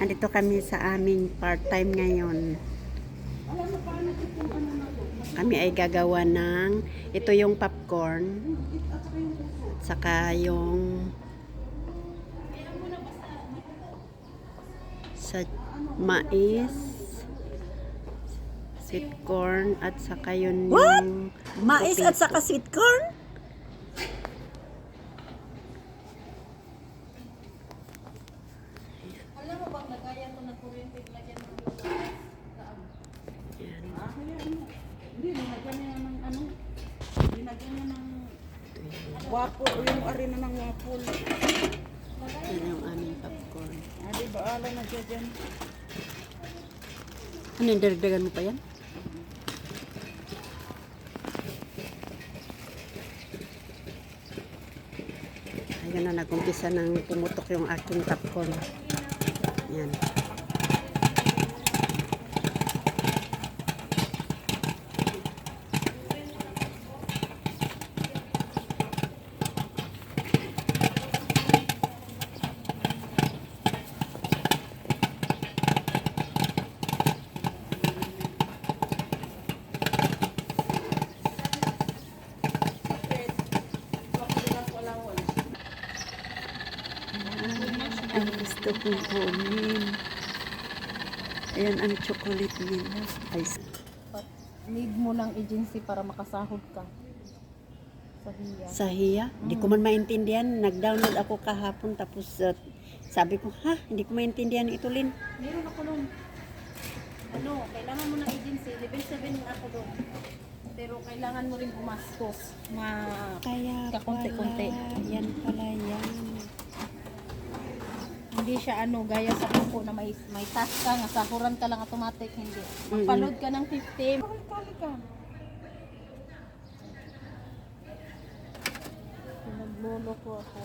Andito kami sa aming part-time ngayon. Kami ay gagawa ng, ito yung popcorn, saka yung sa mais, sweet corn, at saka yun What? yung Mais at saka sweet corn? Alam mo bang nagaya ko ng kuryente lagyan ng yan. Hindi, nilagyan niya ng ano? Nilagyan niya ng Wapo, yung arena ng wapol. Yan yung aming popcorn. Di ba ala na dyan? Ano yung daragdagan mo pa yan? Ayan na, nag-umpisa ng pumutok yung aking popcorn. Yan. Ang gusto kong kunin. Ayan ang chocolate nila. Ice. need mo ng agency para makasahod ka. Sa hiya. Sa hiya? Hindi ko man maintindihan. Nag-download ako kahapon tapos sabi ko, hindi ko maintindihan ito, Lin. Meron ako nun. Ano, kailangan mo ng agency. Level 7 ako doon. Pero kailangan mo rin gumastos. Kaya Kakunti-kunti. pala. Yan pala yan. Hindi siya ano, gaya sa kuko na may task ka, nga sahuran ka lang automatic, hindi. Magpanood ka ng 50. Kali ka. Pinaglolo ko ako.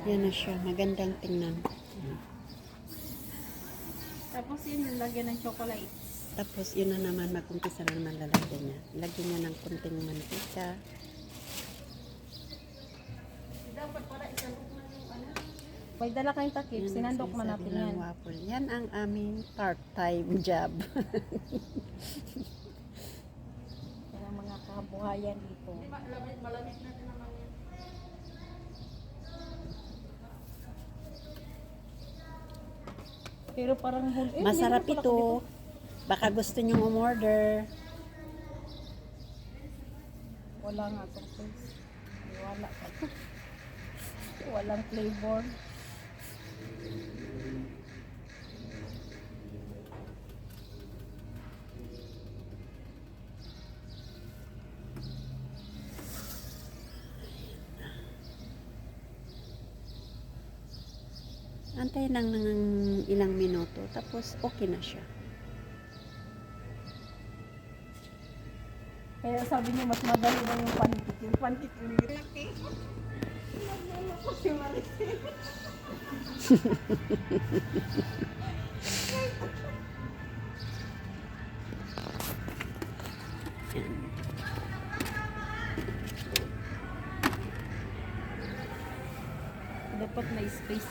Yan na siya. Magandang tingnan. Tapos yun, yung lagyan ng chocolate. Tapos yun na naman, mag-umpisa na naman lalagyan niya. Lagyan niya ng kunting mantika. Dapat para isandok na yung ano. May dala kayong takip, Yan sinandok ang man sinasabi natin ng yan. waffle. Yan ang aming part-time job. Yan ang mga kabuhayan dito. Malamig natin naman yan. Pero parang Masarap ito. Baka gusto nyong umorder. Wala nga itong taste. Wala pa. Walang flavor. Antayin lang ng ilang minuto. Tapos okay na siya. Kaya sabi niyo mas madali daw yung pancake. Yung pancake yung laki. Nagmula ko si Maricel. Dapat may space.